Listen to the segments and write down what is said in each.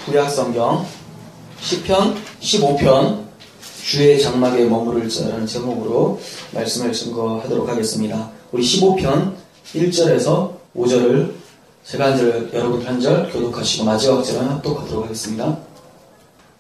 구약성경 시편 15편 주의 장막에 머무를 자라는 제목으로 말씀을 증거하도록 하겠습니다. 우리 15편 1절에서 5절을 제가 한 절, 여러분 한 절 교독하시고 마지막 절은 합독하도록 하겠습니다.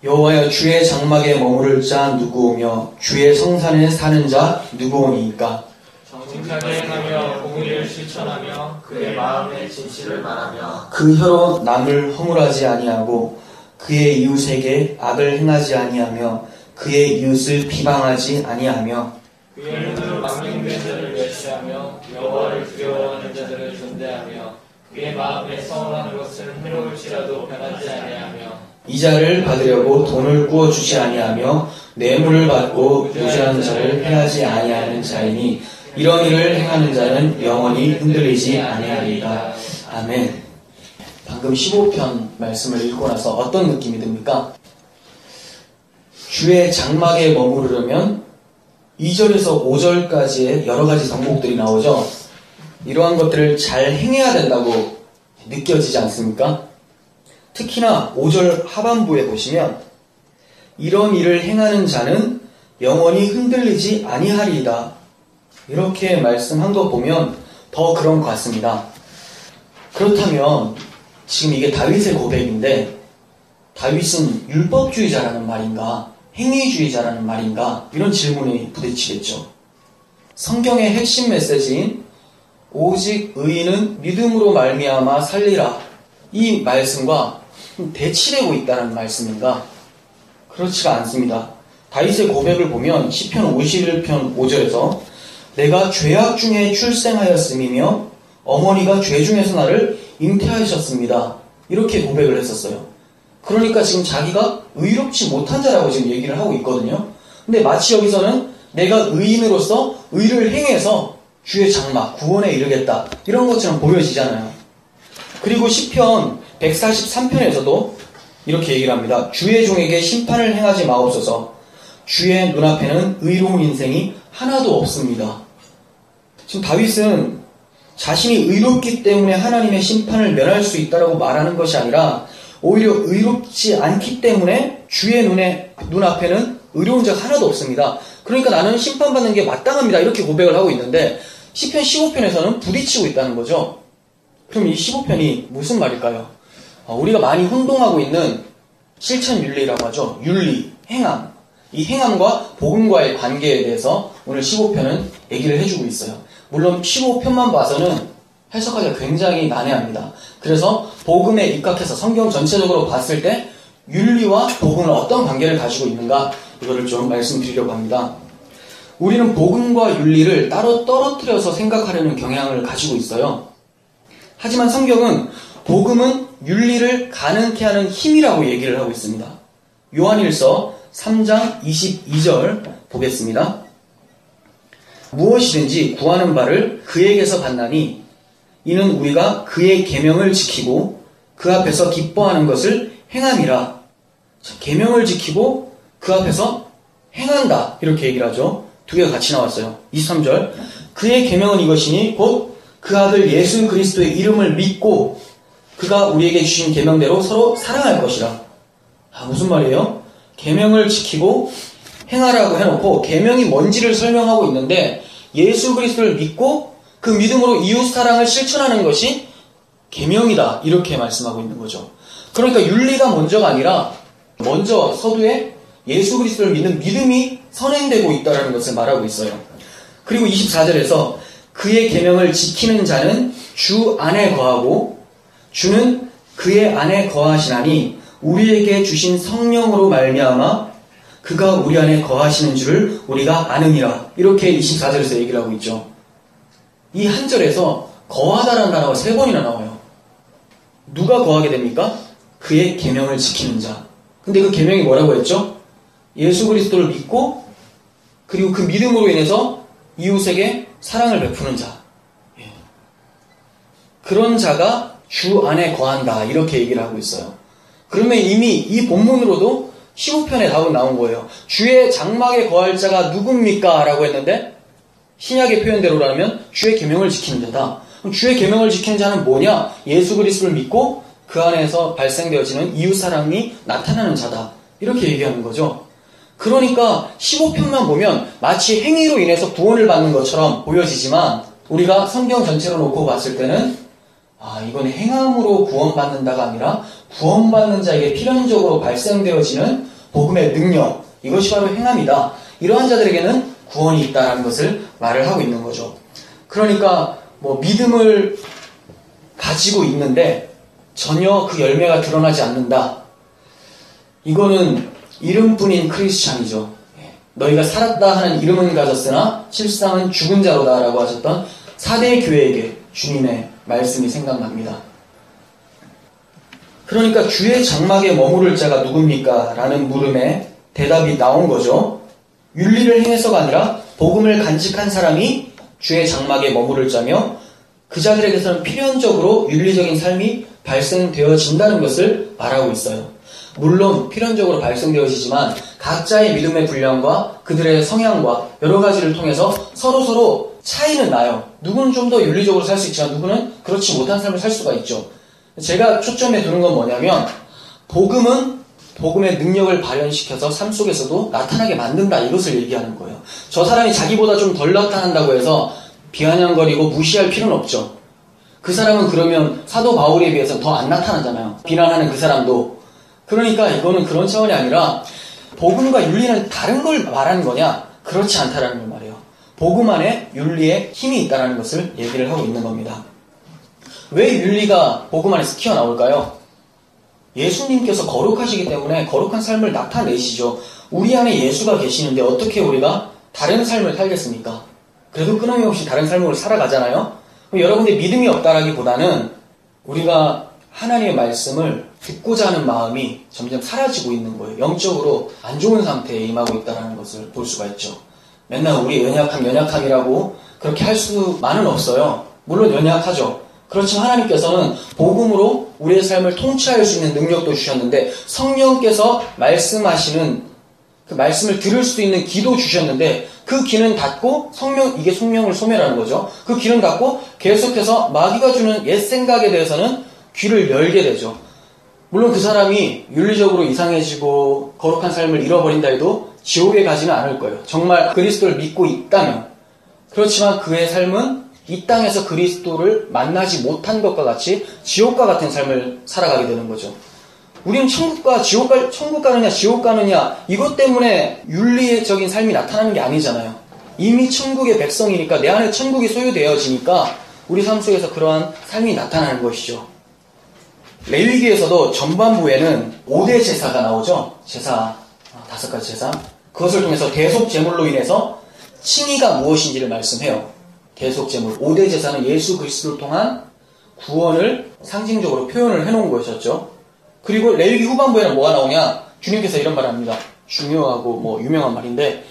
여호와여, 주의 장막에 머무를 자 누구오며 주의 성산에 사는 자 누구오니이까? 정직하게 행하며 공의를 실천하며 그의 마음의 진실을 말하며 그 혀로 남을 허물하지 아니하고 그의 이웃에게 악을 행하지 아니하며 그의 이웃을 비방하지 아니하며 그의 눈으로 망령된 자를 멸시하며 여호와를 두려워하는 자들을 존대하며 그의 마음에 서운한 것은 해로울지라도 변하지 아니하며 이자를 받으려고 돈을 꾸어주지 아니하며 뇌물을 받고 무죄한 자를 해하지 아니하는 자이니 이런 일을 행하는 자는 영원히 흔들리지 아니하리이다. 아멘. 방금 15편 말씀을 읽고 나서 어떤 느낌이 듭니까? 주의 장막에 머무르려면 2절에서 5절까지의 여러 가지 덕목들이 나오죠. 이러한 것들을 잘 행해야 된다고 느껴지지 않습니까? 특히나 5절 하반부에 보시면 이런 일을 행하는 자는 영원히 흔들리지 아니하리이다. 이렇게 말씀한 거 보면 더 그런 것 같습니다. 그렇다면 지금 이게 다윗의 고백인데 다윗은 율법주의자라는 말인가? 행위주의자라는 말인가? 이런 질문이 부딪히겠죠. 성경의 핵심 메시지인 오직 의인은 믿음으로 말미암아 살리라, 이 말씀과 대치되고 있다는 말씀인가? 그렇지가 않습니다. 다윗의 고백을 보면 시편 51편 5절에서 내가 죄악 중에 출생하였음이며 어머니가 죄 중에서 나를 잉태하셨습니다, 이렇게 고백을 했었어요. 그러니까 지금 자기가 의롭지 못한 자라고 지금 얘기를 하고 있거든요. 근데 마치 여기서는 내가 의인으로서 의를 행해서 주의 장막, 구원에 이르겠다, 이런 것처럼 보여지잖아요. 그리고 시편 143편에서도 이렇게 얘기를 합니다. 주의 종에게 심판을 행하지 마옵소서. 주의 눈앞에는 의로운 인생이 하나도 없습니다. 지금 다윗은 자신이 의롭기 때문에 하나님의 심판을 면할 수 있다고 말하는 것이 아니라 오히려 의롭지 않기 때문에 주의 눈앞에는 의로운 자가 하나도 없습니다. 그러니까 나는 심판받는 게 마땅합니다, 이렇게 고백을 하고 있는데 시편 15편에서는 부딪히고 있다는 거죠. 그럼 이 15편이 무슨 말일까요? 우리가 많이 혼동하고 있는 실천윤리라고 하죠. 윤리, 행함. 이 행함과 복음과의 관계에 대해서 오늘 15편은 얘기를 해주고 있어요. 물론 15편만 봐서는 해석하기가 굉장히 난해합니다. 그래서 복음에 입각해서 성경 전체적으로 봤을 때 윤리와 복음은 어떤 관계를 가지고 있는가, 이거를 좀 말씀드리려고 합니다. 우리는 복음과 윤리를 따로 떨어뜨려서 생각하려는 경향을 가지고 있어요. 하지만 성경은 복음은 윤리를 가능케 하는 힘이라고 얘기를 하고 있습니다. 요한일서 3장 22절 보겠습니다. 무엇이든지 구하는 바를 그에게서 받나니 이는 우리가 그의 계명을 지키고 그 앞에서 기뻐하는 것을 행함이라. 계명을 지키고 그 앞에서 행한다, 이렇게 얘기를 하죠. 두 개가 같이 나왔어요. 23절 그의 계명은 이것이니 곧 그 아들 예수 그리스도의 이름을 믿고 그가 우리에게 주신 계명대로 서로 사랑할 것이라. 무슨 말이에요? 계명을 지키고 행하라고 해놓고 계명이 뭔지를 설명하고 있는데 예수 그리스도를 믿고 그 믿음으로 이웃 사랑을 실천하는 것이 계명이다, 이렇게 말씀하고 있는 거죠. 그러니까 윤리가 먼저가 아니라 먼저 서두에 예수 그리스도를 믿는 믿음이 선행되고 있다는 것을 말하고 있어요. 그리고 24절에서 그의 계명을 지키는 자는 주 안에 거하고 주는 그의 안에 거하시나니 우리에게 주신 성령으로 말미암아 그가 우리 안에 거하시는 줄을 우리가 아느니라, 이렇게 24절에서 얘기를 하고 있죠. 이 한 절에서 거하다라는 단어가 3번이나 나와요. 누가 거하게 됩니까? 그의 계명을 지키는 자. 근데 그 계명이 뭐라고 했죠? 예수 그리스도를 믿고 그리고 그 믿음으로 인해서 이웃에게 사랑을 베푸는 자. 그런 자가 주 안에 거한다, 이렇게 얘기를 하고 있어요. 그러면 이미 이 본문으로도 15편에 답은 나온 거예요. 주의 장막에 거할 자가 누굽니까? 라고 했는데 신약의 표현대로라면 주의 계명을 지키는 자다. 그럼 주의 계명을 지키는 자는 뭐냐? 예수 그리스도를 믿고 그 안에서 발생되어지는 이웃사랑이 나타나는 자다. 이렇게 얘기하는 거죠. 그러니까 15편만 보면 마치 행위로 인해서 구원을 받는 것처럼 보여지지만 우리가 성경 전체로 놓고 봤을 때는 이건 행함으로 구원받는다가 아니라 구원받는 자에게 필연적으로 발생되어지는 복음의 능력, 이것이 바로 행함이다. 이러한 자들에게는 구원이 있다는 것을 말을 하고 있는 거죠. 그러니까 믿음을 가지고 있는데 전혀 그 열매가 드러나지 않는다. 이거는 이름뿐인 크리스찬이죠. 너희가 살았다 하는 이름은 가졌으나 실상은 죽은 자로다 라고 하셨던 4대 교회에게 주님의 말씀이 생각납니다. 그러니까 주의 장막에 머무를 자가 누굽니까? 라는 물음에 대답이 나온 거죠. 윤리를 행해서가 아니라 복음을 간직한 사람이 주의 장막에 머무를 자며 그 자들에게서는 필연적으로 윤리적인 삶이 발생되어진다는 것을 말하고 있어요. 물론 필연적으로 발생되어지지만 각자의 믿음의 분량과 그들의 성향과 여러 가지를 통해서 서로 차이는 나요. 누구는 좀 더 윤리적으로 살 수 있지만 누구는 그렇지 못한 삶을 살 수가 있죠. 제가 초점에 두는 건 뭐냐면 복음은 복음의 능력을 발현시켜서 삶 속에서도 나타나게 만든다, 이것을 얘기하는 거예요. 저 사람이 자기보다 좀 덜 나타난다고 해서 비아냥거리고 무시할 필요는 없죠. 그 사람은 그러면 사도 바울에 비해서 더 안 나타나잖아요. 비난하는 그 사람도. 그러니까 이거는 그런 차원이 아니라 복음과 윤리는 다른 걸 말하는 거냐? 그렇지 않다라는 걸 말해요. 복음 안에 윤리에 힘이 있다는 것을 얘기를 하고 있는 겁니다. 왜 윤리가 복음 안에서 튀어나올까요? 예수님께서 거룩하시기 때문에 거룩한 삶을 나타내시죠. 우리 안에 예수가 계시는데 어떻게 우리가 다른 삶을 살겠습니까? 그래도 끊임없이 다른 삶으로 살아가잖아요. 그럼 여러분의 믿음이 없다라기보다는 우리가 하나님의 말씀을 듣고자 하는 마음이 점점 사라지고 있는 거예요. 영적으로 안 좋은 상태에 임하고 있다는 것을 볼 수가 있죠. 맨날 우리 연약함이라고 그렇게 할 수만은 없어요. 물론 연약하죠. 그렇지만 하나님께서는 복음으로 우리의 삶을 통치할 수 있는 능력도 주셨는데 성령께서 말씀하시는 그 말씀을 들을 수 있는 귀도 주셨는데 그 귀는 닫고 이게 성령을 소멸하는 거죠. 그 귀는 닫고 계속해서 마귀가 주는 옛 생각에 대해서는 귀를 열게 되죠. 물론 그 사람이 윤리적으로 이상해지고 거룩한 삶을 잃어버린다 해도 지옥에 가지는 않을 거예요. 정말 그리스도를 믿고 있다면. 그렇지만 그의 삶은 이 땅에서 그리스도를 만나지 못한 것과 같이 지옥과 같은 삶을 살아가게 되는 거죠. 우리는 천국 가느냐 지옥 가느냐 이것 때문에 윤리적인 삶이 나타나는 게 아니잖아요. 이미 천국의 백성이니까 내 안에 천국이 소유되어지니까 우리 삶 속에서 그러한 삶이 나타나는 것이죠. 레위기에서도 전반부에는 5대 제사가 나오죠. 제사, 5가지 제사. 그것을 통해서 대속제물로 인해서 칭의가 무엇인지를 말씀해요. 대속제물, 5대 제사는 예수 그리스도를 통한 구원을 상징적으로 표현을 해놓은 것이었죠. 그리고 레위기 후반부에는 뭐가 나오냐? 주님께서 이런 말을 합니다. 중요하고 유명한 말인데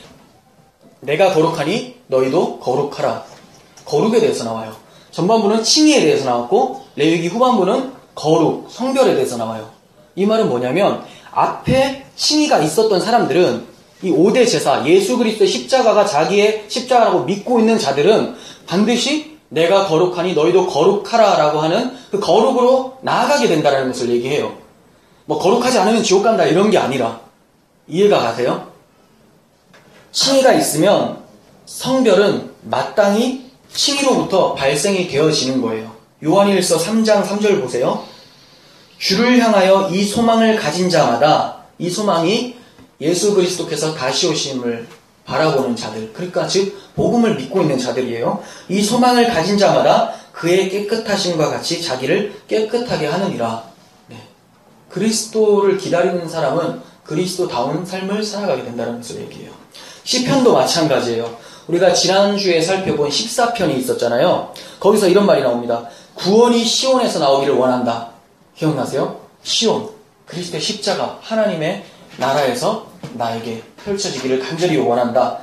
내가 거룩하니 너희도 거룩하라. 거룩에 대해서 나와요. 전반부는 칭의에 대해서 나왔고 레위기 후반부는 거룩, 성별에 대해서 나와요. 이 말은 뭐냐면 앞에 칭의가 있었던 사람들은 이 5대 제사, 예수 그리스도의 십자가가 자기의 십자가라고 믿고 있는 자들은 반드시 내가 거룩하니 너희도 거룩하라 라고 하는 그 거룩으로 나아가게 된다는 것을 얘기해요. 거룩하지 않으면 지옥 간다 이런 게 아니라, 이해가 가세요? 칭의가 있으면 성별은 마땅히 칭의로부터 발생이 되어지는 거예요. 요한일서 3장 3절 보세요. 주를 향하여 이 소망을 가진 자마다, 이 소망이 예수 그리스도께서 다시 오심을 바라보는 자들, 그러니까 즉 복음을 믿고 있는 자들이에요. 이 소망을 가진 자마다 그의 깨끗하심과 같이 자기를 깨끗하게 하느니라. 그리스도를 기다리는 사람은 그리스도다운 삶을 살아가게 된다는 것을 얘기해요. 시편도 마찬가지예요. 우리가 지난주에 살펴본 14편이 있었잖아요. 거기서 이런 말이 나옵니다. 구원이 시온에서 나오기를 원한다. 기억나세요? 시온, 그리스도의 십자가, 하나님의 나라에서 나에게 펼쳐지기를 간절히 원한다.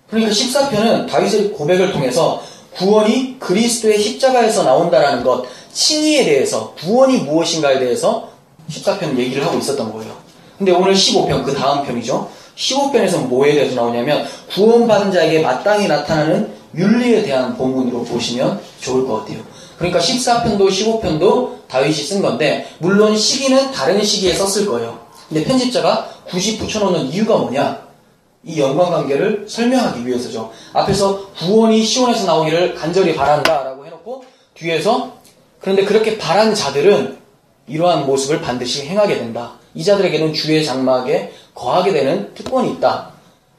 그러니까 14편은 다윗의 고백을 통해서 구원이 그리스도의 십자가에서 나온다라는 것, 칭의에 대해서, 구원이 무엇인가에 대해서 14편 얘기를 하고 있었던 거예요. 근데 오늘 15편, 그 다음 편이죠. 15편에서는 뭐에 대해서 나오냐면 구원받은 자에게 마땅히 나타나는 윤리에 대한 본문으로 보시면 좋을 것 같아요. 그러니까 14편도 15편도 다윗이 쓴 건데 물론 시기는 다른 시기에 썼을 거예요. 근데 편집자가 굳이 붙여놓는 이유가 뭐냐? 이 연관관계를 설명하기 위해서죠. 앞에서 구원이 시온에서 나오기를 간절히 바란다 라고 해놓고 뒤에서 그런데 그렇게 바란 자들은 이러한 모습을 반드시 행하게 된다. 이 자들에게는 주의 장막에 거하게 되는 특권이 있다.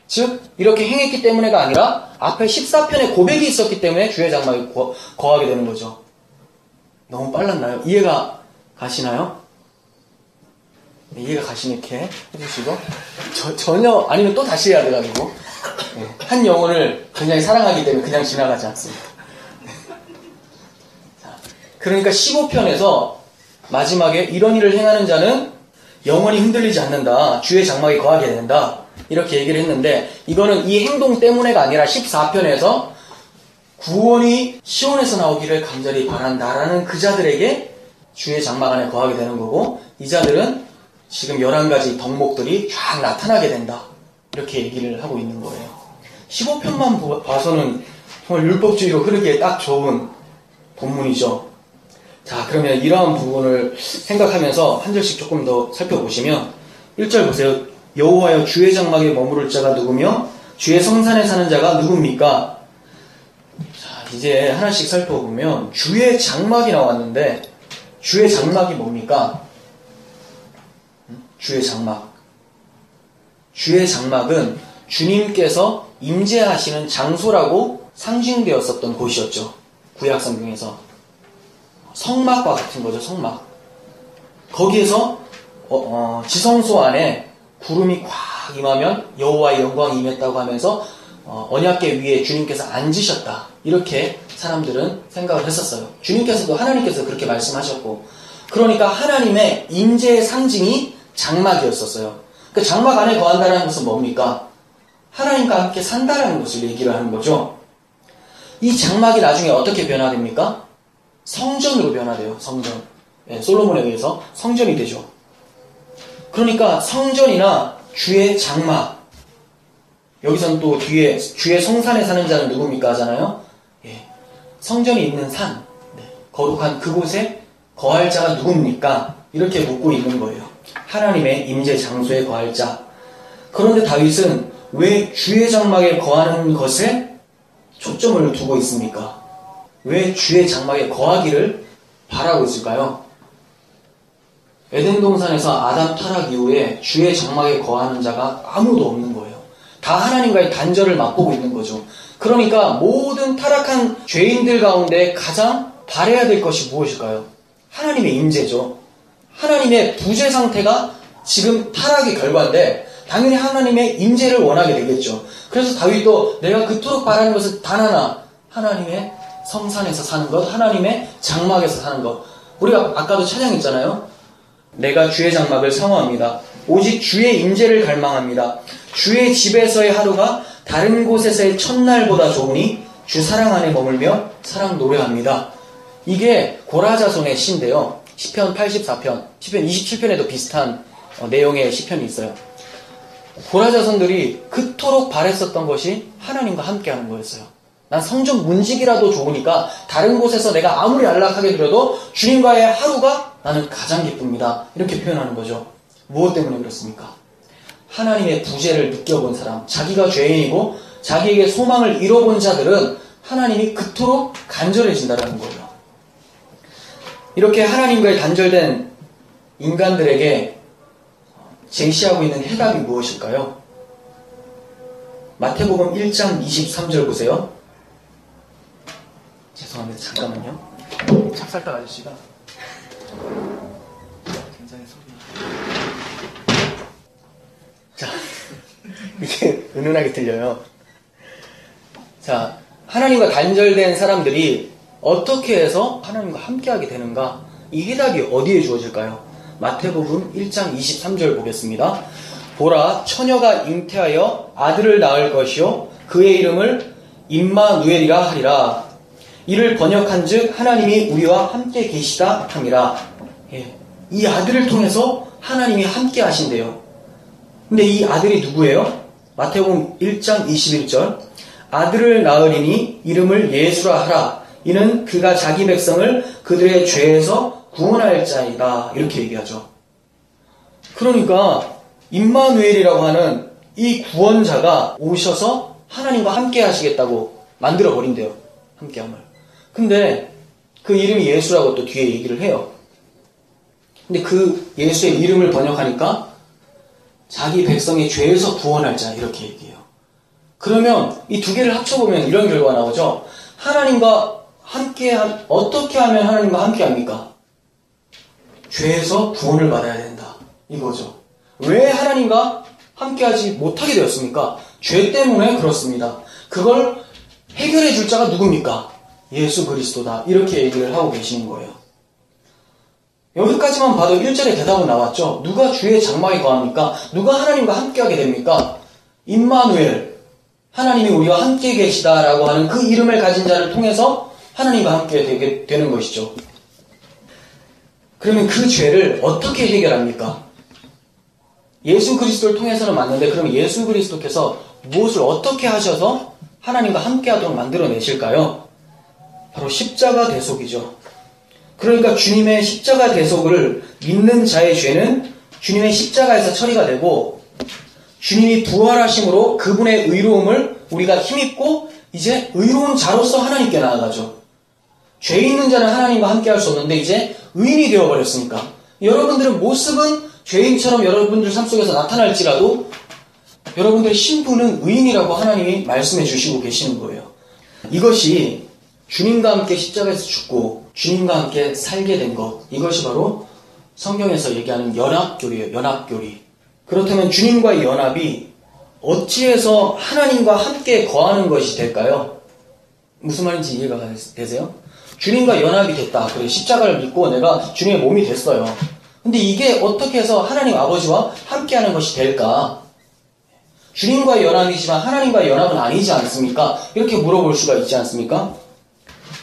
즉 이렇게 행했기 때문에가 아니라 앞에 14편에 고백이 있었기 때문에 주의 장막에 거하게 되는 거죠. 너무 빨랐나요? 이해가 가시나요? 네, 이해가 가시면 이렇게 해주시고 전혀 아니면 또 다시 해야 돼가지고 네, 한 영혼을 굉장히 사랑하기 때문에 그냥 지나가지 않습니다. 네. 자, 그러니까 15편에서 마지막에 이런 일을 행하는 자는 영원히 흔들리지 않는다. 주의 장막에 거하게 된다. 이렇게 얘기를 했는데 이거는 이 행동 때문에가 아니라 14편에서 구원이 시온에서 나오기를 간절히 바란다라는 그 자들에게 주의 장막 안에 거하게 되는 거고 이 자들은 지금 11가지 덕목들이 쫙 나타나게 된다. 이렇게 얘기를 하고 있는 거예요. 15편만 봐서는 정말 율법주의로 흐르기에 딱 좋은 본문이죠. 자, 그러면 이러한 부분을 생각하면서 한 절씩 조금 더 살펴보시면 1절 보세요. 여호와여 주의 장막에 머무를 자가 누구며 주의 성산에 사는 자가 누굽니까? 자, 이제 하나씩 살펴보면 주의 장막이 나왔는데 주의 장막이 뭡니까? 주의 장막. 주의 장막은 주님께서 임재하시는 장소라고 상징되었었던 곳이었죠. 구약 성경에서. 성막과 같은 거죠, 성막. 거기에서 지성소 안에 구름이 꽉 임하면 여호와의 영광이 임했다고 하면서 언약궤 위에 주님께서 앉으셨다. 이렇게 사람들은 생각을 했었어요. 주님께서도 하나님께서 그렇게 말씀하셨고 그러니까 하나님의 임재의 상징이 장막이었었어요. 그 장막 안에 거한다는 것은 뭡니까? 하나님과 함께 산다라는 것을 얘기를 하는 거죠. 이 장막이 나중에 어떻게 변화됩니까? 성전으로 변화돼요. 성전. 네, 솔로몬에 의해서 성전이 되죠. 그러니까 성전이나 주의 장막. 여기서는 또 뒤에 주의 성산에 사는 자는 누굽니까 하잖아요. 예, 성전이 있는 산, 네, 거룩한 그곳에 거할 자가 누굽니까? 이렇게 묻고 있는 거예요. 하나님의 임재 장소에 거할 자. 그런데 다윗은 왜 주의 장막에 거하는 것에 초점을 두고 있습니까? 왜 주의 장막에 거하기를 바라고 있을까요? 에덴 동산에서 아담 타락 이후에 주의 장막에 거하는 자가 아무도 없는 거예요. 다 하나님과의 단절을 맛보고 있는 거죠. 그러니까 모든 타락한 죄인들 가운데 가장 바라야 될 것이 무엇일까요? 하나님의 임재죠. 하나님의 부재 상태가 지금 타락의 결과인데 당연히 하나님의 임재를 원하게 되겠죠. 그래서 다윗도 내가 그토록 바라는 것은 단 하나, 하나님의 성산에서 사는 것, 하나님의 장막에서 사는 것. 우리가 아까도 찬양했잖아요. 내가 주의 장막을 사모합니다. 오직 주의 임재를 갈망합니다. 주의 집에서의 하루가 다른 곳에서의 첫날보다 좋으니 주 사랑 안에 머물며 사랑 노래합니다. 이게 고라자손의 시인데요. 시편 84편, 시편 27편에도 비슷한 내용의 시편이 있어요. 고라자손들이 그토록 바랬었던 것이 하나님과 함께하는 거였어요. 난 성전 문지기라도 좋으니까 다른 곳에서 내가 아무리 안락하게 누려도 주님과의 하루가 나는 가장 기쁩니다. 이렇게 표현하는 거죠. 무엇 때문에 그렇습니까? 하나님의 부재를 느껴본 사람, 자기가 죄인이고 자기에게 소망을 잃어본 자들은 하나님이 그토록 간절해진다는 거예요. 이렇게 하나님과의 단절된 인간들에게 제시하고 있는 해답이 무엇일까요? 마태복음 1장 23절 보세요. 죄송합니다. 잠깐만요. 찹쌀떡 아저씨가 굉장히 소리. 자, 이게 은은하게 들려요. 자, 하나님과 단절된 사람들이 어떻게 해서 하나님과 함께하게 되는가? 이 해답이 어디에 주어질까요? 마태복음 1장 23절 보겠습니다. 보라, 처녀가 잉태하여 아들을 낳을 것이요 그의 이름을 임마누엘이라 하리라. 이를 번역한 즉 하나님이 우리와 함께 계시다 함이라. 예, 이 아들을 통해서 하나님이 함께 하신대요. 근데 이 아들이 누구예요? 마태복음 1장 21절 아들을 낳으리니 이름을 예수라 하라. 이는 그가 자기 백성을 그들의 죄에서 구원할 자이다. 이렇게 얘기하죠. 그러니까 임마누엘이라고 하는 이 구원자가 오셔서 하나님과 함께 하시겠다고 만들어 버린대요. 함께함을. 근데 그 이름이 예수라고 또 뒤에 얘기를 해요. 근데 그 예수의 이름을 번역하니까 자기 백성의 죄에서 구원할 자 이렇게 얘기해요. 그러면 이 두 개를 합쳐보면 이런 결과가 나오죠. 하나님과 함께 어떻게 하면 하나님과 함께 합니까? 죄에서 구원을 받아야 된다. 이거죠. 왜 하나님과 함께하지 못하게 되었습니까? 죄 때문에 그렇습니다. 그걸 해결해 줄 자가 누굽니까? 예수 그리스도다. 이렇게 얘기를 하고 계시는 거예요. 여기까지만 봐도 1절에 대답은 나왔죠. 누가 주의 장막에 거합니까? 누가 하나님과 함께하게 됩니까? 임마누엘, 하나님이 우리와 함께 계시다라고 하는 그 이름을 가진 자를 통해서 하나님과 함께 되게 되는 것이죠. 그러면 그 죄를 어떻게 해결합니까? 예수 그리스도를 통해서는 맞는데 그럼 예수 그리스도께서 무엇을 어떻게 하셔서 하나님과 함께하도록 만들어내실까요? 바로 십자가 대속이죠. 그러니까 주님의 십자가 대속을 믿는 자의 죄는 주님의 십자가에서 처리가 되고 주님이 부활하심으로 그분의 의로움을 우리가 힘입고 이제 의로운 자로서 하나님께 나아가죠. 죄 있는 자는 하나님과 함께할 수 없는데 이제 의인이 되어버렸으니까 여러분들의 모습은 죄인처럼 여러분들 삶 속에서 나타날지라도 여러분들의 신분은 의인이라고 하나님이 말씀해 주시고 계시는 거예요. 이것이 주님과 함께 십자가에서 죽고 주님과 함께 살게 된 것, 이것이 바로 성경에서 얘기하는 연합교리예요. 연합교리. 그렇다면 주님과의 연합이 어찌해서 하나님과 함께 거하는 것이 될까요? 무슨 말인지 이해가 되세요? 주님과 연합이 됐다. 그래, 십자가를 믿고 내가 주님의 몸이 됐어요. 근데 이게 어떻게 해서 하나님 아버지와 함께하는 것이 될까? 주님과의 연합이지만 하나님과의 연합은 아니지 않습니까? 이렇게 물어볼 수가 있지 않습니까?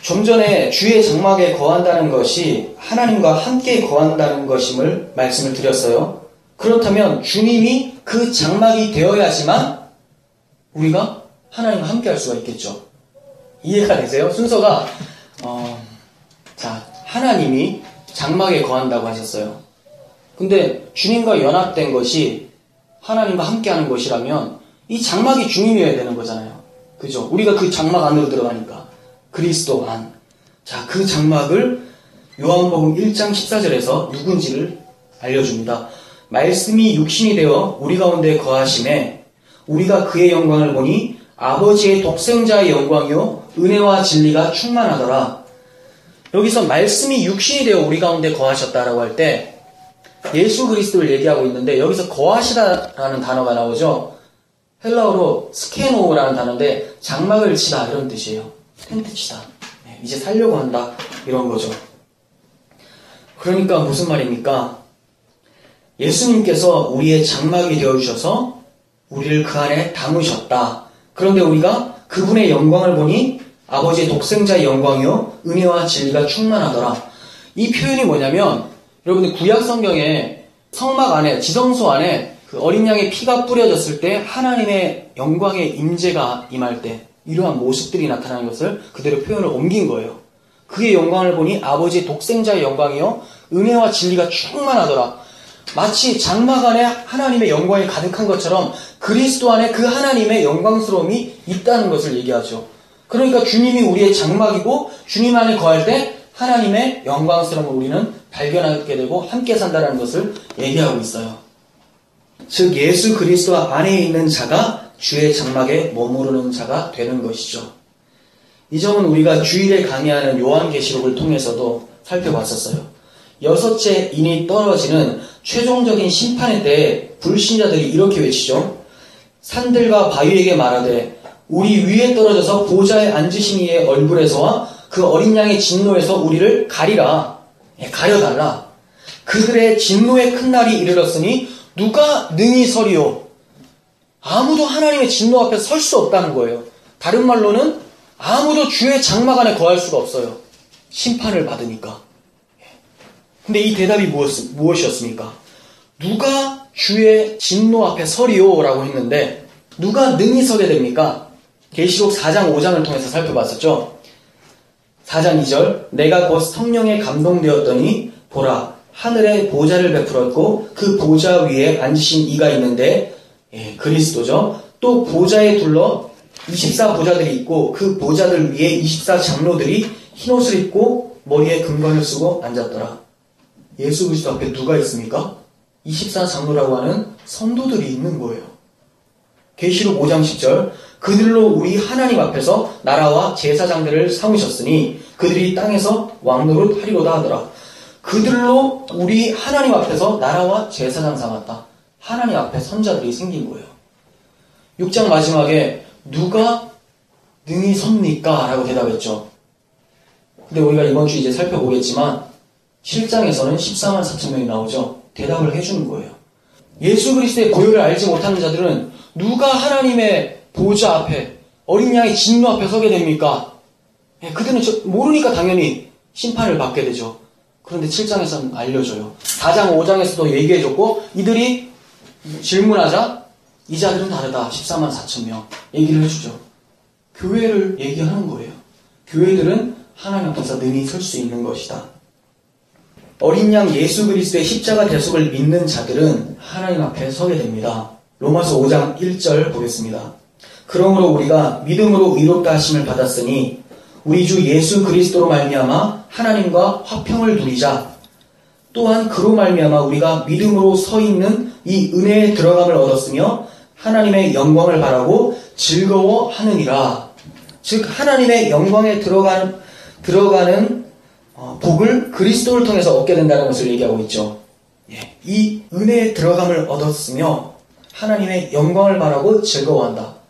좀 전에 주의 장막에 거한다는 것이 하나님과 함께 거한다는 것임을 말씀을 드렸어요. 그렇다면 주님이 그 장막이 되어야지만 우리가 하나님과 함께 할 수가 있겠죠. 이해가 되세요? 순서가 하나님이 장막에 거한다고 하셨어요. 근데 주님과 연합된 것이 하나님과 함께하는 것이라면 이 장막이 주님이어야 되는 거잖아요. 그죠? 우리가 그 장막 안으로 들어가니까 그리스도 안. 자, 그 장막을 요한복음 1장 14절에서 누군지를 알려줍니다. 말씀이 육신이 되어 우리 가운데 거하심에 우리가 그의 영광을 보니 아버지의 독생자의 영광이요 은혜와 진리가 충만하더라. 여기서 말씀이 육신이 되어 우리 가운데 거하셨다라고 할 때 예수 그리스도를 얘기하고 있는데 여기서 거하시다라는 단어가 나오죠. 헬라어로 스케노라는 단어인데 장막을 치다 이런 뜻이에요. 텐트 치다. 이제 살려고 한다 이런 거죠. 그러니까 무슨 말입니까? 예수님께서 우리의 장막이 되어주셔서 우리를 그 안에 담으셨다. 그런데 우리가 그분의 영광을 보니 아버지의 독생자의 영광이요 은혜와 진리가 충만하더라. 이 표현이 뭐냐면 여러분들 구약 성경에 성막 안에 지성소 안에 그 어린 양의 피가 뿌려졌을 때 하나님의 영광의 임재가 임할 때 이러한 모습들이 나타나는 것을 그대로 표현을 옮긴 거예요. 그의 영광을 보니 아버지의 독생자의 영광이요 은혜와 진리가 충만하더라. 마치 장막 안에 하나님의 영광이 가득한 것처럼 그리스도 안에 그 하나님의 영광스러움이 있다는 것을 얘기하죠. 그러니까 주님이 우리의 장막이고 주님 안에 거할 때 하나님의 영광스러움을 우리는 발견하게 되고 함께 산다는 것을 얘기하고 있어요. 즉 예수 그리스도 안에 있는 자가 주의 장막에 머무르는 자가 되는 것이죠. 이 점은 우리가 주일에 강의하는 요한계시록을 통해서도 살펴봤었어요. 6째 인이 떨어지는 최종적인 심판의 때에 불신자들이 이렇게 외치죠. 산들과 바위에게 말하되 우리 위에 떨어져서 보좌에 앉으신 이의 얼굴에서와 그 어린 양의 진노에서 우리를 가리라. 가려달라. 그들의 진노의 큰 날이 이르렀으니 누가 능히 서리요. 아무도 하나님의 진노 앞에 설 수 없다는 거예요. 다른 말로는 아무도 주의 장막 안에 거할 수가 없어요. 심판을 받으니까. 근데 이 대답이 무엇이었습니까? 누가 주의 진노 앞에 서리요? 라고 했는데 누가 능히 서게 됩니까? 계시록 4장 5장을 통해서 살펴봤었죠. 4장 2절 내가 곧 성령에 감동되었더니 보라 하늘에 보좌를 베풀었고 그 보좌 위에 앉으신 이가 있는데 그리스도죠. 또 보좌에 둘러 24보좌들이 있고 그 보좌들 위에 24장로들이 흰옷을 입고 머리에 금관을 쓰고 앉았더라. 예수 그리스도 앞에 누가 있습니까? 24장로라고 하는 성도들이 있는 거예요. 계시록 5장 10절 그들로 우리 하나님 앞에서 나라와 제사장들을 삼으셨으니 그들이 땅에서 왕노릇 하리로다 하더라. 그들로 우리 하나님 앞에서 나라와 제사장 삼았다. 하나님 앞에 선자들이 생긴 거예요. 6장 마지막에 누가 능히 섭니까? 라고 대답했죠. 근데 우리가 이번 주 이제 살펴보겠지만 7장에서는 14만 4천 명이 나오죠. 대답을 해주는 거예요. 예수 그리스도의 고요를 알지 못하는 자들은 누가 하나님의 보좌 앞에 어린 양의 진노 앞에 서게 됩니까? 그들은 모르니까 당연히 심판을 받게 되죠. 그런데 7장에서는 알려줘요. 4장 5장에서도 얘기해줬고 이들이 질문하자 이 자들은 다르다. 14만 4천 명 얘기를 해주죠. 교회를 얘기하는 거예요. 교회들은 하나님 앞에서 능히 설 수 있는 것이다. 어린 양 예수 그리스도의 십자가 대속을 믿는 자들은 하나님 앞에 서게 됩니다. 로마서 5장 1절 보겠습니다. 그러므로 우리가 믿음으로 의롭다 하심을 받았으니 우리 주 예수 그리스도로 말미암아 하나님과 화평을 누리자. 또한 그로 말미암아 우리가 믿음으로 서 있는 이 은혜에 들어감을 얻었으며 하나님의 영광을 바라고 즐거워하느니라. 즉 하나님의 영광에 들어가는 복을 그리스도를 통해서 얻게 된다는 것을 얘기하고 있죠. 이 은혜에 들어감을 얻었으며 하나님의 영광을 바라고 즐거워한다.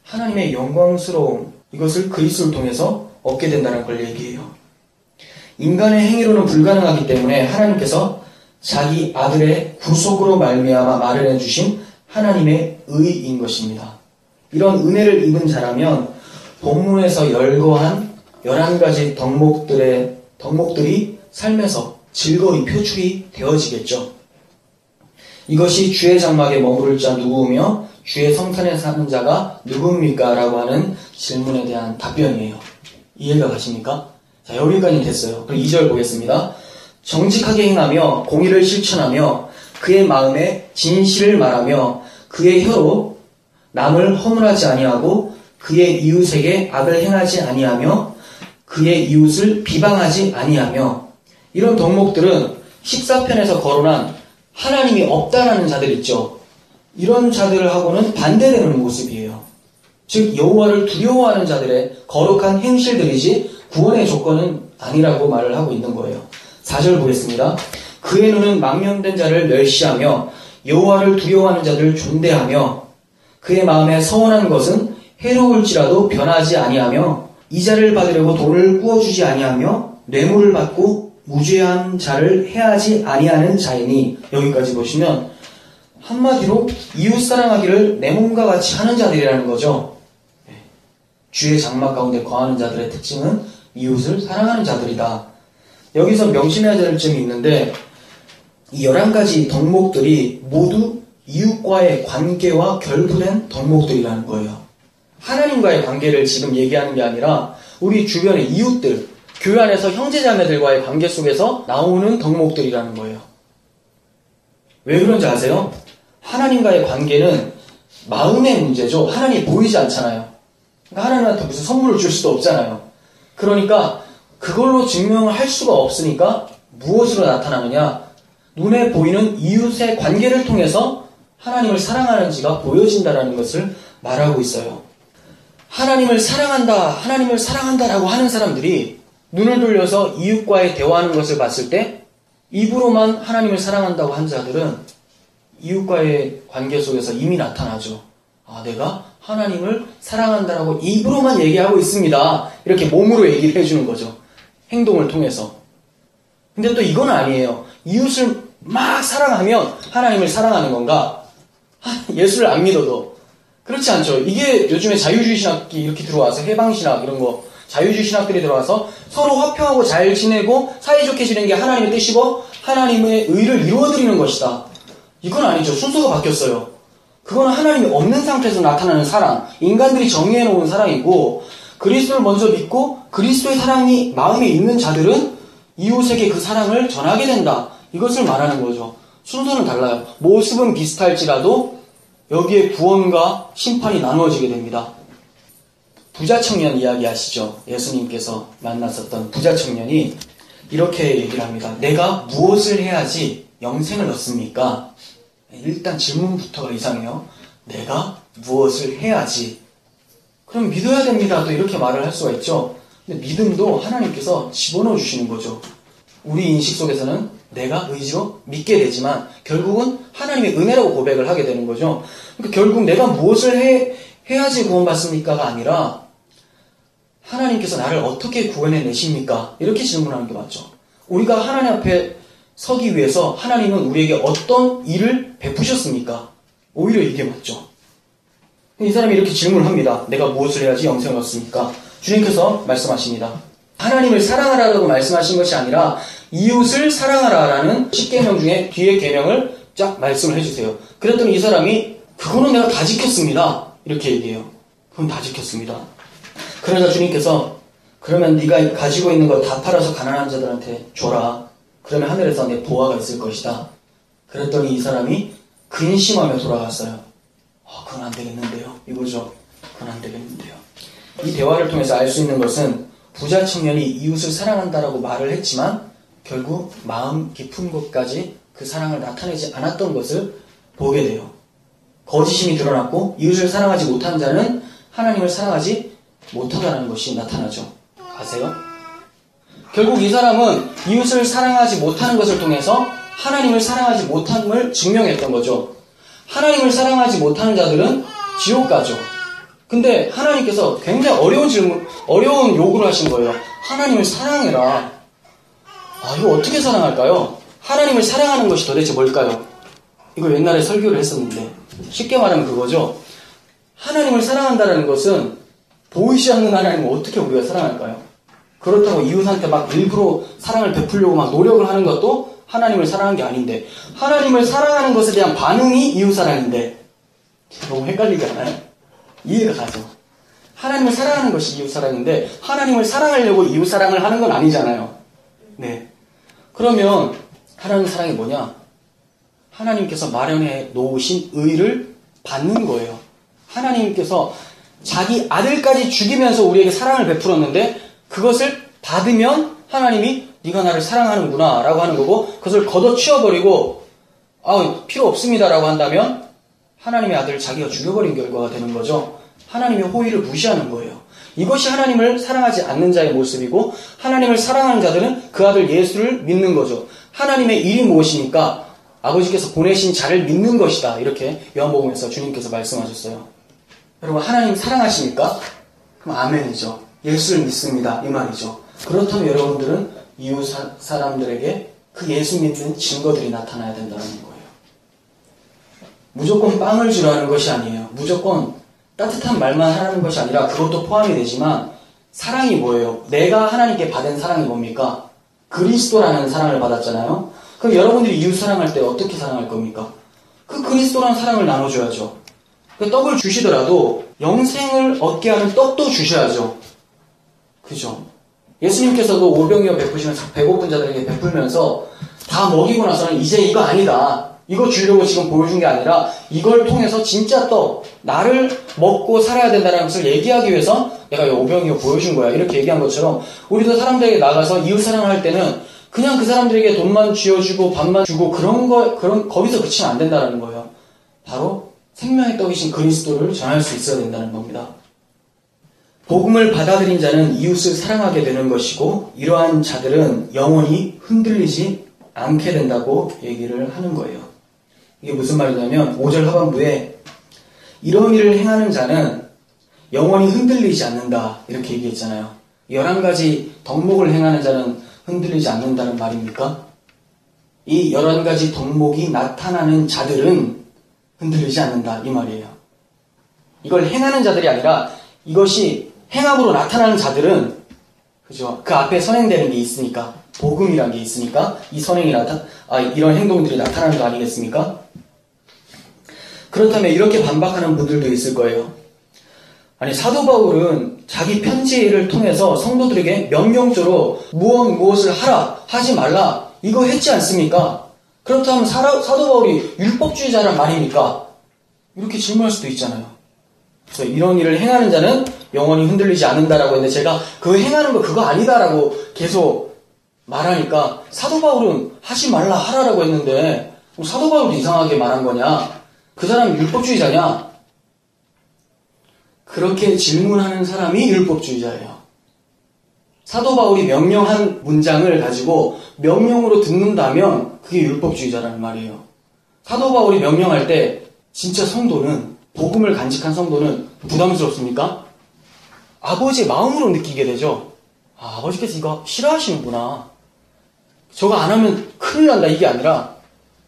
하나님의 영광스러움 이것을 그리스도를 통해서 얻게 된다는 걸 얘기해요. 인간의 행위로는 불가능하기 때문에 하나님께서 자기 아들의 구속으로 말미암아 마련해 주신 하나님의 의인 것입니다. 이런 은혜를 입은 자라면 본문에서 열거한 11가지 덕목들이 삶에서 즐거이 표출이 되어지겠죠. 이것이 주의 장막에 머무를 자 누구며 주의 성산에 사는 자가 누굽니까? 라고 하는 질문에 대한 답변이에요. 이해가 가십니까? 자, 여기까지 됐어요. 그럼 2절 보겠습니다. 정직하게 행하며 공의를 실천하며 그의 마음에 진실을 말하며 그의 혀로 남을 허물하지 아니하고 그의 이웃에게 악을 행하지 아니하며 그의 이웃을 비방하지 아니하며 이런 덕목들은 14편에서 거론한 하나님이 없다라는 자들 있죠. 이런 자들하고는 반대되는 모습이에요. 즉 여호와를 두려워하는 자들의 거룩한 행실들이지 구원의 조건은 아니라고 말을 하고 있는 거예요. 4절 보겠습니다. 그의 눈은 망령된 자를 멸시하며 여호와를 두려워하는 자들을 존대하며 그의 마음에 서원한 것은 해로울지라도 변하지 아니하며 이자를 받으려고 돈을 꾸어주지 아니하며 뇌물을 받고 무죄한 자를 해하지 아니하는 자이니 여기까지 보시면 한마디로 이웃 사랑하기를 내 몸과 같이 하는 자들이라는 거죠. 주의 장막 가운데 거하는 자들의 특징은 이웃을 사랑하는 자들이다. 여기서 명심해야 될 점이 있는데 이 11가지 덕목들이 모두 이웃과의 관계와 결부된 덕목들이라는 거예요. 하나님과의 관계를 지금 얘기하는 게 아니라 우리 주변의 이웃들, 교회 안에서 형제자매들과의 관계 속에서 나오는 덕목들이라는 거예요. 왜 그런지 아세요? 하나님과의 관계는 마음의 문제죠. 하나님이 보이지 않잖아요. 그러니까 하나님한테 무슨 선물을 줄 수도 없잖아요. 그러니까 그걸로 증명을 할 수가 없으니까 무엇으로 나타나느냐? 눈에 보이는 이웃의 관계를 통해서 하나님을 사랑하는지가 보여진다라는 것을 말하고 있어요. 하나님을 사랑한다라고 하는 사람들이 눈을 돌려서 이웃과의 대화하는 것을 봤을 때 입으로만 하나님을 사랑한다고 한 자들은 이웃과의 관계 속에서 이미 나타나죠. 아, 내가 하나님을 사랑한다라고 입으로만 얘기하고 있습니다. 이렇게 몸으로 얘기를 해주는 거죠. 행동을 통해서. 근데 또 이건 아니에요. 이웃을 막 사랑하면 하나님을 사랑하는 건가? 예수를 안 믿어도. 그렇지 않죠. 이게 요즘에 자유주의 신학이 이렇게 들어와서 해방신학 이런 거 자유주의 신학들이 들어와서 서로 화평하고 잘 지내고 사이좋게 지내는 게 하나님의 뜻이고 하나님의 의를 이루어드리는 것이다. 이건 아니죠. 순서가 바뀌었어요. 그거는 하나님이 없는 상태에서 나타나는 사랑, 인간들이 정의해놓은 사랑이고 그리스도를 먼저 믿고 그리스도의 사랑이 마음에 있는 자들은 이웃에게 그 사랑을 전하게 된다. 이것을 말하는 거죠. 순서는 달라요. 모습은 비슷할지라도 여기에 구원과 심판이 나누어지게 됩니다. 부자 청년 이야기 아시죠? 예수님께서 만났었던 부자 청년이 이렇게 얘기를 합니다. 내가 무엇을 해야지 영생을 얻습니까? 일단 질문부터가 이상해요. 내가 무엇을 해야지? 그럼 믿어야 됩니다. 또 이렇게 말을 할 수가 있죠. 근데 믿음도 하나님께서 집어넣어 주시는 거죠. 우리 인식 속에서는 내가 의지로 믿게 되지만 결국은 하나님의 은혜라고 고백을 하게 되는 거죠. 그러니까 결국 내가 무엇을 해야지 구원받습니까가 아니라 하나님께서 나를 어떻게 구원해 내십니까? 이렇게 질문하는 게 맞죠. 우리가 하나님 앞에 서기 위해서 하나님은 우리에게 어떤 일을 베푸셨습니까? 오히려 이게 맞죠. 이 사람이 이렇게 질문을 합니다. 내가 무엇을 해야지 영생을 얻습니까? 주님께서 말씀하십니다. 하나님을 사랑하라고 말씀하신 것이 아니라 이웃을 사랑하라라는 10계명 중에 뒤에 계명을 쫙 말씀을 해주세요. 그랬더니 이 사람이 그거는 내가 다 지켰습니다. 이렇게 얘기해요. 그건 다 지켰습니다. 그러자 주님께서 그러면 네가 가지고 있는 거 다 팔아서 가난한 자들한테 줘라. 그러면 하늘에서 내 보화가 있을 것이다. 그랬더니 이 사람이 근심하며 돌아갔어요. 그건 안 되겠는데요. 이거죠. 그건 안 되겠는데요. 이 대화를 통해서 알 수 있는 것은 부자 청년이 이웃을 사랑한다라고 말을 했지만 결국 마음 깊은 곳까지 그 사랑을 나타내지 않았던 것을 보게 돼요. 거짓심이 드러났고 이웃을 사랑하지 못한 자는 하나님을 사랑하지 못하다는 것이 나타나죠. 아세요? 결국 이 사람은 이웃을 사랑하지 못하는 것을 통해서 하나님을 사랑하지 못함을 증명했던 거죠. 하나님을 사랑하지 못하는 자들은 지옥 가죠. 근데 하나님께서 굉장히 어려운 요구를 하신 거예요. 하나님을 사랑해라. 이거 어떻게 사랑할까요? 하나님을 사랑하는 것이 도대체 뭘까요? 이거 옛날에 설교를 했었는데 쉽게 말하면 그거죠. 하나님을 사랑한다는 것은 보이지 않는 하나님을 어떻게 우리가 사랑할까요? 그렇다고 이웃한테 막 일부러 사랑을 베풀려고 막 노력을 하는 것도 하나님을 사랑하는 게 아닌데 하나님을 사랑하는 것에 대한 반응이 이웃사랑인데 너무 헷갈리지 않아요? 이해가 가죠. 하나님을 사랑하는 것이 이웃사랑인데 하나님을 사랑하려고 이웃사랑을 하는 건 아니잖아요. 네. 그러면 하나님 사랑이 뭐냐? 하나님께서 마련해 놓으신 의를 받는 거예요. 하나님께서 자기 아들까지 죽이면서 우리에게 사랑을 베풀었는데 그것을 받으면 하나님이 네가 나를 사랑하는구나 라고 하는 거고 그것을 걷어치워버리고 필요 없습니다 라고 한다면 하나님의 아들을 자기가 죽여버린 결과가 되는 거죠. 하나님의 호의를 무시하는 거예요. 이것이 하나님을 사랑하지 않는 자의 모습이고 하나님을 사랑하는 자들은 그 아들 예수를 믿는 거죠. 하나님의 일이 무엇입니까? 아버지께서 보내신 자를 믿는 것이다. 이렇게 요한복음에서 주님께서 말씀하셨어요. 여러분 하나님 사랑하십니까? 그럼 아멘이죠. 예수를 믿습니다. 이 말이죠. 그렇다면 여러분들은 이웃 사람들에게 그 예수 믿는 증거들이 나타나야 된다는 거예요. 무조건 빵을 주라는 것이 아니에요. 무조건 따뜻한 말만 하라는 것이 아니라 그것도 포함이 되지만 사랑이 뭐예요? 내가 하나님께 받은 사랑이 뭡니까? 그리스도라는 사랑을 받았잖아요. 그럼 여러분들이 이웃 사랑할 때 어떻게 사랑할 겁니까? 그 그리스도라는 사랑을 나눠줘야죠. 그 떡을 주시더라도 영생을 얻게 하는 떡도 주셔야죠. 그죠? 예수님께서도 오병이어 베푸시면서 배고픈 자들에게 베풀면서 다 먹이고 나서는 이제 이거 아니다. 이거 주려고 지금 보여준 게 아니라 이걸 통해서 진짜 떡, 나를 먹고 살아야 된다는 것을 얘기하기 위해서 내가 이 오병이어 보여준 거야. 이렇게 얘기한 것처럼 우리도 사람들에게 나가서 이웃사랑을 할 때는 그냥 그 사람들에게 돈만 쥐어주고 밥만 주고 거기서 그치면 안 된다는 거예요. 바로 생명의 떡이신 그리스도를 전할 수 있어야 된다는 겁니다. 복음을 받아들인 자는 이웃을 사랑하게 되는 것이고 이러한 자들은 영원히 흔들리지 않게 된다고 얘기를 하는 거예요. 이게 무슨 말이냐면 5절 하반부에 이런 일을 행하는 자는 영원히 흔들리지 않는다 이렇게 얘기했잖아요. 11가지 덕목을 행하는 자는 흔들리지 않는다는 말입니까? 이 11가지 덕목이 나타나는 자들은 흔들리지 않는다 이 말이에요. 이걸 행하는 자들이 아니라 이것이 행함으로 나타나는 자들은 그죠? 그 앞에 선행되는 게 있으니까 복음이라는 게 있으니까 이 선행이 이런 행동들이 나타나는 거 아니겠습니까? 그렇다면 이렇게 반박하는 분들도 있을 거예요. 아니, 사도 바울은 자기 편지를 통해서 성도들에게 명령조로 무엇을 하라, 하지 말라, 이거 했지 않습니까? 그렇다면 사도 바울이 율법주의자란 말입니까? 이렇게 질문할 수도 있잖아요. 그래서 이런 일을 행하는 자는 영원히 흔들리지 않는다라고 했는데, 제가 그 행하는 거 그거 아니다라고 계속 말하니까 사도 바울은 하지 말라 하라라고 했는데 사도 바울도 이상하게 말한 거냐? 그 사람이 율법주의자냐? 그렇게 질문하는 사람이 율법주의자예요. 사도 바울이 명령한 문장을 가지고 명령으로 듣는다면 그게 율법주의자라는 말이에요. 사도 바울이 명령할 때 진짜 성도는, 복음을 간직한 성도는 부담스럽습니까? 아버지의 마음으로 느끼게 되죠. 아, 아버지께서 이거 싫어하시는구나. 저거 안 하면 큰일 난다, 이게 아니라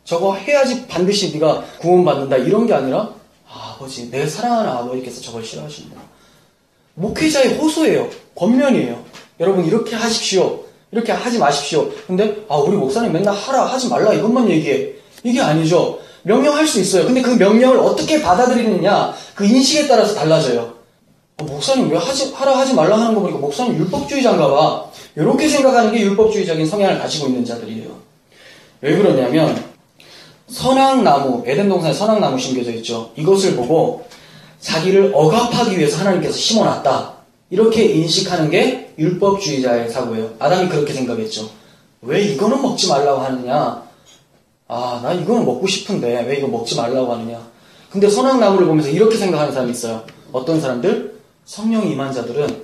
저거 해야지 반드시 네가 구원받는다, 이런 게 아니라 아버지, 내 사랑하는 아버지께서 저걸 싫어하시는구나. 목회자의 호소예요. 권면이에요. 여러분 이렇게 하십시오, 이렇게 하지 마십시오. 근데 우리 목사님 맨날 하라, 하지 말라 이것만 얘기해, 이게 아니죠. 명령할 수 있어요. 근데 그 명령을 어떻게 받아들이느냐, 그 인식에 따라서 달라져요. 목사님 왜 하라 하지 말라 하는 거 보니까 목사님 율법주의자인가 봐, 이렇게 생각하는 게 율법주의적인 성향을 가지고 있는 자들이에요. 왜 그러냐면 선악나무, 에덴 동산에 선악나무 심겨져 있죠. 이것을 보고 자기를 억압하기 위해서 하나님께서 심어놨다, 이렇게 인식하는 게 율법주의자의 사고예요. 아담이 그렇게 생각했죠. 왜 이거는 먹지 말라고 하느냐, 나 이거는 먹고 싶은데 왜 이거 먹지 말라고 하느냐. 근데 선악나무를 보면서 이렇게 생각하는 사람이 있어요. 어떤 사람들? 성령 임한 자들은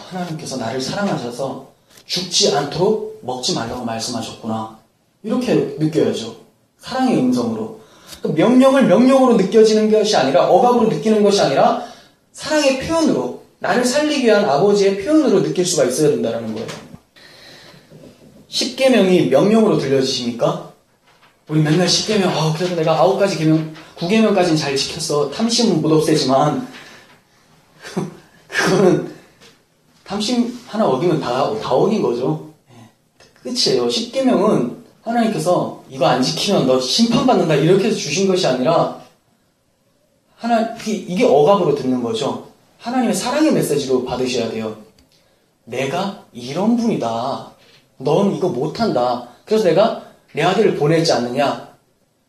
하나님께서 나를 사랑하셔서 죽지 않도록 먹지 말라고 말씀하셨구나, 이렇게 느껴야죠. 사랑의 음성으로. 명령을 명령으로 느껴지는 것이 아니라, 억압으로 느끼는 것이 아니라 사랑의 표현으로, 나를 살리기 위한 아버지의 표현으로 느낄 수가 있어야 된다는 거예요. 10계명이 명령으로 들려지십니까? 우리 맨날 10계명, 그래도 내가 9가지 계명, 9계명까지는 잘 지켰어. 탐심은 못 없애지만 그거는 탐심 하나 어기면 다 어긴 거죠. 끝이에요. 10계명은 하나님께서 이거 안 지키면 너 심판받는다, 이렇게 해서 주신 것이 아니라 이게 억압으로 듣는 거죠. 하나님의 사랑의 메시지로 받으셔야 돼요. 내가 이런 분이다, 넌 이거 못한다, 그래서 내가 내 아들을 보내지 않느냐,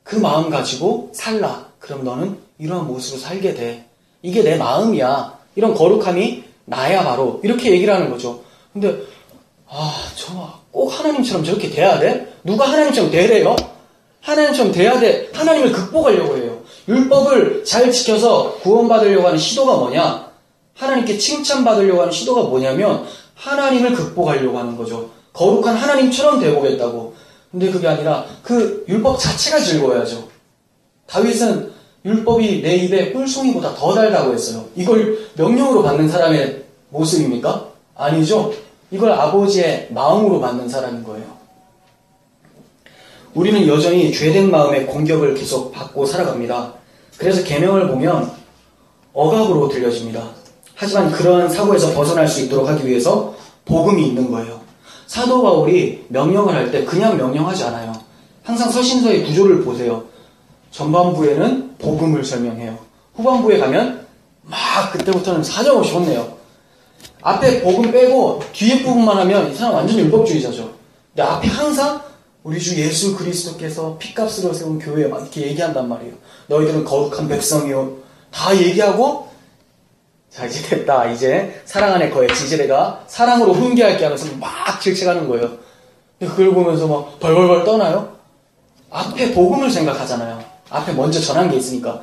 그 마음 가지고 살라. 그럼 너는 이러한 모습으로 살게 돼. 이게 내 마음이야. 이런 거룩함이 나야 바로. 이렇게 얘기를 하는 거죠. 근데 저 꼭 하나님처럼 저렇게 돼야 돼? 누가 하나님처럼 되래요? 하나님처럼 돼야 돼. 하나님을 극복하려고 해요. 율법을 잘 지켜서 구원받으려고 하는 시도가 뭐냐? 하나님께 칭찬받으려고 하는 시도가 뭐냐면 하나님을 극복하려고 하는 거죠. 거룩한 하나님처럼 되보겠다고. 근데 그게 아니라 그 율법 자체가 즐거워야죠. 다윗은 율법이 내 입에 꿀송이보다 더 달다고 했어요. 이걸 명령으로 받는 사람의 모습입니까? 아니죠. 이걸 아버지의 마음으로 받는 사람인 거예요. 우리는 여전히 죄된 마음의 공격을 계속 받고 살아갑니다. 그래서 계명을 보면 억압으로 들려집니다. 하지만 그러한 사고에서 벗어날 수 있도록 하기 위해서 복음이 있는 거예요. 사도 바울이 명령을 할 때 그냥 명령하지 않아요. 항상 서신서의 구조를 보세요. 전반부에는 복음을 설명해요. 후반부에 가면 막 그때부터는 사정없이 혼내요. 앞에 복음 빼고 뒤에 부분만 하면 이 사람 완전 율법주의자죠. 근데 앞에 항상 우리 주 예수 그리스도께서 피값으로 세운 교회, 막 이렇게 얘기한단 말이에요. 너희들은 거룩한 백성이요, 다 얘기하고, 자 이제 됐다, 이제 사랑 안에 거했지, 이제 내가 사랑으로 훈계할게 하면서 막 질책하는 거예요. 그걸 보면서 막 벌벌벌 떠나요. 앞에 복음을 생각하잖아요. 앞에 먼저 전한 게 있으니까.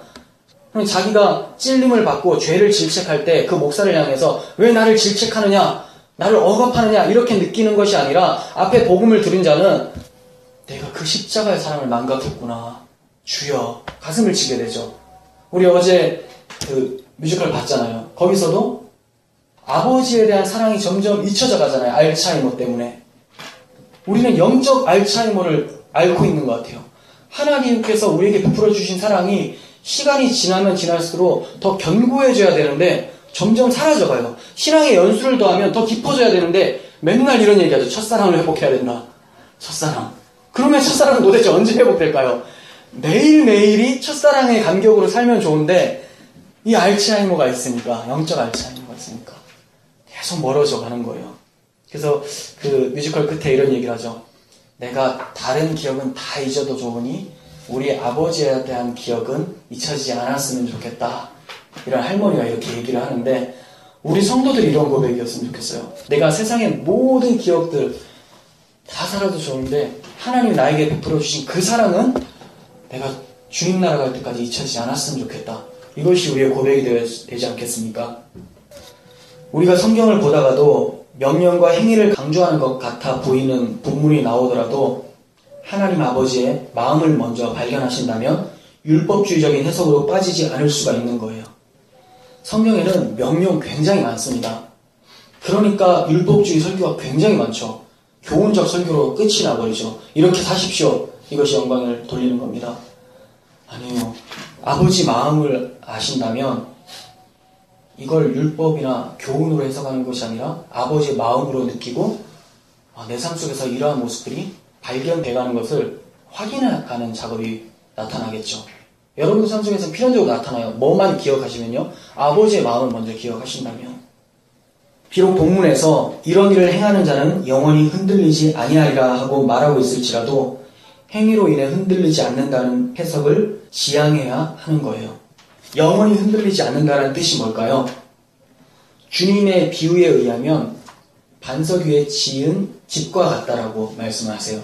자기가 찔림을 받고 죄를 질책할 때 그 목사를 향해서 왜 나를 질책하느냐, 나를 억압하느냐, 이렇게 느끼는 것이 아니라 앞에 복음을 들은 자는 내가 그 십자가의 사랑을 망각했구나, 주여, 가슴을 치게 되죠. 우리 어제 그 뮤지컬 봤잖아요. 거기서도 아버지에 대한 사랑이 점점 잊혀져 가잖아요. 알츠하이머 때문에. 우리는 영적 알츠하이머를 앓고 있는 것 같아요. 하나님께서 우리에게 베풀어 주신 사랑이 시간이 지나면 지날수록 더 견고해져야 되는데 점점 사라져가요. 신앙의 연수를 더하면 더 깊어져야 되는데 맨날 이런 얘기하죠. 첫사랑을 회복해야 된다. 첫사랑. 그러면 첫사랑은 도대체 언제 회복될까요? 매일매일이 첫사랑의 감격으로 살면 좋은데 이 알츠하이머가 있으니까, 영적 알츠하이머가 있으니까 계속 멀어져 가는 거예요. 그래서 그 뮤지컬 끝에 이런 얘기를 하죠. 내가 다른 기억은 다 잊어도 좋으니 우리 아버지에 대한 기억은 잊혀지지 않았으면 좋겠다. 이런 할머니가 이렇게 얘기를 하는데, 우리 성도들이 이런 고백이었으면 좋겠어요. 내가 세상의 모든 기억들 다 살아도 좋은데 하나님 나에게 베풀어 주신 그 사랑은 내가 주님 나라 갈 때까지 잊혀지지 않았으면 좋겠다. 이것이 우리의 고백이 되지 않겠습니까? 우리가 성경을 보다가도 명령과 행위를 강조하는 것 같아 보이는 본문이 나오더라도 하나님 아버지의 마음을 먼저 발견하신다면 율법주의적인 해석으로 빠지지 않을 수가 있는 거예요. 성경에는 명령 굉장히 많습니다. 그러니까 율법주의 설교가 굉장히 많죠. 교훈적 설교로 끝이 나버리죠. 이렇게 사십시오. 이것이 영광을 돌리는 겁니다. 아니에요. 아버지 마음을 아신다면 이걸 율법이나 교훈으로 해석하는 것이 아니라 아버지의 마음으로 느끼고 내 삶 속에서 이러한 모습들이 발견돼가는 것을 확인해가는 작업이 나타나겠죠. 여러분 삶 속에서 필연적으로 나타나요. 뭐만 기억하시면요. 아버지의 마음을 먼저 기억하신다면. 비록 본문에서 이런 일을 행하는 자는 영원히 흔들리지 아니하리라 하고 말하고 있을지라도 행위로 인해 흔들리지 않는다는 해석을 지향해야 하는 거예요. 영원히 흔들리지 않는다는 뜻이 뭘까요? 주님의 비유에 의하면 반석 위에 지은 집과 같다라고 말씀하세요.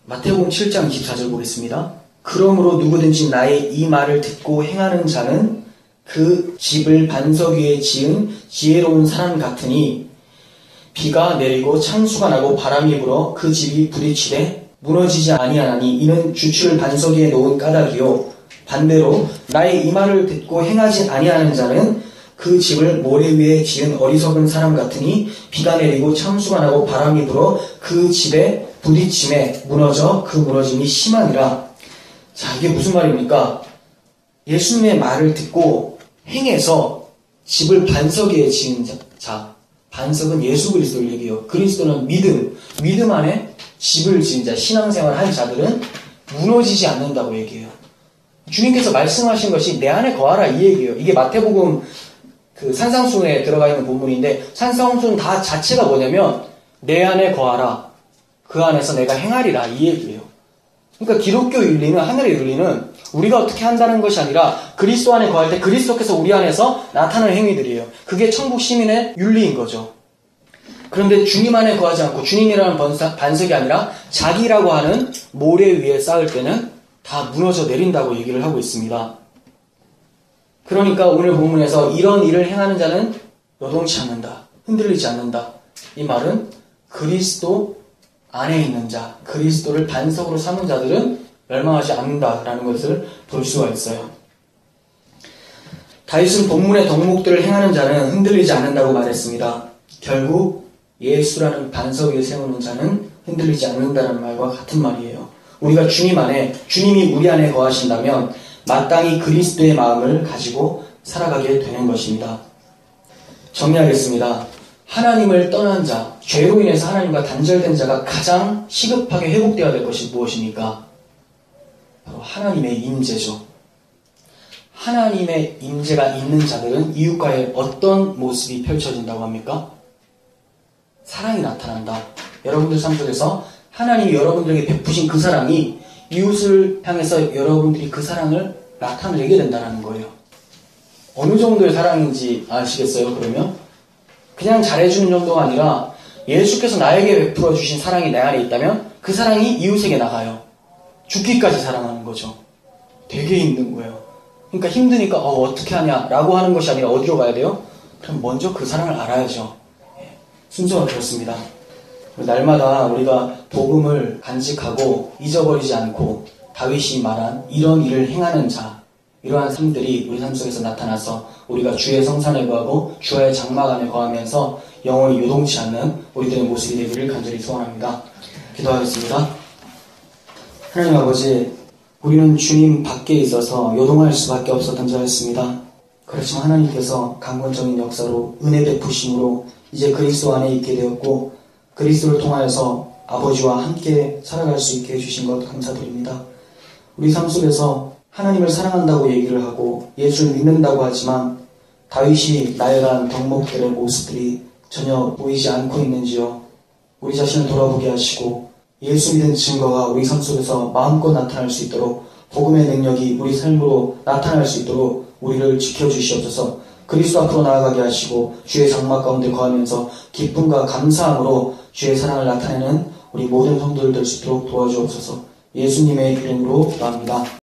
마태복음 7장 24절 보겠습니다. 그러므로 누구든지 나의 이 말을 듣고 행하는 자는 그 집을 반석 위에 지은 지혜로운 사람 같으니 비가 내리고 창수가 나고 바람이 불어 그 집이 부딪히되 무너지지 아니하나니 이는 주추를 반석 위에 놓은 까닭이요 반대로 나의 이 말을 듣고 행하지 아니하는 자는 그 집을 모래 위에 지은 어리석은 사람 같으니 비가 내리고 창수가 나고 바람이 불어 그 집에 부딪힘에 무너져 그 무너짐이 심하니라. 자, 이게 무슨 말입니까? 예수님의 말을 듣고 행해서 집을 반석 위에 지은 자, 반석은 예수 그리스도를 얘기해요. 그리스도는 믿음 안에 집을 지은 자, 신앙생활 한 자들은 무너지지 않는다고 얘기해요. 주님께서 말씀하신 것이 내 안에 거하라 이 얘기예요. 이게 마태복음 그 산상수훈에 들어가 있는 본문인데, 산상수훈 다 자체가 뭐냐면 내 안에 거하라, 그 안에서 내가 행하리라 이 얘기예요. 그러니까 기독교 윤리는, 하늘의 윤리는 우리가 어떻게 한다는 것이 아니라 그리스도 안에 거할 때 그리스도께서 우리 안에서 나타나는 행위들이에요. 그게 천국 시민의 윤리인 거죠. 그런데 주님 안에 거하지 않고 주님이라는 반석이 아니라 자기라고 하는 모래 위에 쌓을 때는 다 무너져 내린다고 얘기를 하고 있습니다. 그러니까 오늘 본문에서 이런 일을 행하는 자는 요동치 않는다, 흔들리지 않는다. 이 말은 그리스도 안에 있는 자, 그리스도를 반석으로 삼은 자들은 멸망하지 않는다라는 것을 볼 수가 있어요. 다윗은 본문의 덕목들을 행하는 자는 흔들리지 않는다고 말했습니다. 결국 예수라는 반석 위에 세우는 자는 흔들리지 않는다는 말과 같은 말이에요. 우리가 주님 안에, 주님이 우리 안에 거하신다면 마땅히 그리스도의 마음을 가지고 살아가게 되는 것입니다. 정리하겠습니다. 하나님을 떠난 자, 죄로 인해서 하나님과 단절된 자가 가장 시급하게 회복되어야 될 것이 무엇입니까? 바로 하나님의 임재죠. 하나님의 임재가 있는 자들은 이웃과의 어떤 모습이 펼쳐진다고 합니까? 사랑이 나타난다. 여러분들 삶 속에서 하나님이 여러분들에게 베푸신 그 사랑이 이웃을 향해서 여러분들이 그 사랑을 나타내게 된다는 거예요. 어느 정도의 사랑인지 아시겠어요? 그러면 그냥 잘해주는 정도가 아니라 예수께서 나에게 베풀어 주신 사랑이 내 안에 있다면 그 사랑이 이웃에게 나가요. 죽기까지 사랑하는 거죠. 되게 힘든 거예요. 그러니까 힘드니까 어떻게 하냐라고 하는 것이 아니라 어디로 가야 돼요? 그럼 먼저 그 사랑을 알아야죠. 순서가 그렇습니다. 날마다 우리가 복음을 간직하고 잊어버리지 않고 다윗이 말한 이런 일을 행하는 자, 이러한 삶들이 우리 삶 속에서 나타나서 우리가 주의 성산에 거하고 주의 장막 안에 거하면서 영원히 요동치 않는 우리들의 모습이 되기를 간절히 소원합니다. 기도하겠습니다. 하나님 아버지, 우리는 주님 밖에 있어서 요동할 수밖에 없었던 자였습니다. 그렇지만 하나님께서 강권적인 역사로 은혜 베푸심으로 이제 그리스도 안에 있게 되었고 그리스도를 통하여서 아버지와 함께 살아갈 수 있게 해주신 것 감사드립니다. 우리 삶 속에서 하나님을 사랑한다고 얘기를 하고 예수를 믿는다고 하지만 다윗이 나열한 덕목들의 모습들이 전혀 보이지 않고 있는지요. 우리 자신을 돌아보게 하시고 예수 믿은 증거가 우리 삶 속에서 마음껏 나타날 수 있도록 복음의 능력이 우리 삶으로 나타날 수 있도록 우리를 지켜주시옵소서. 그리스도 앞으로 나아가게 하시고 주의 장막 가운데 거하면서 기쁨과 감사함으로 주의 사랑을 나타내는 우리 모든 성도들 될 수 있도록 도와주옵소서. 예수님의 이름으로 기도합니다.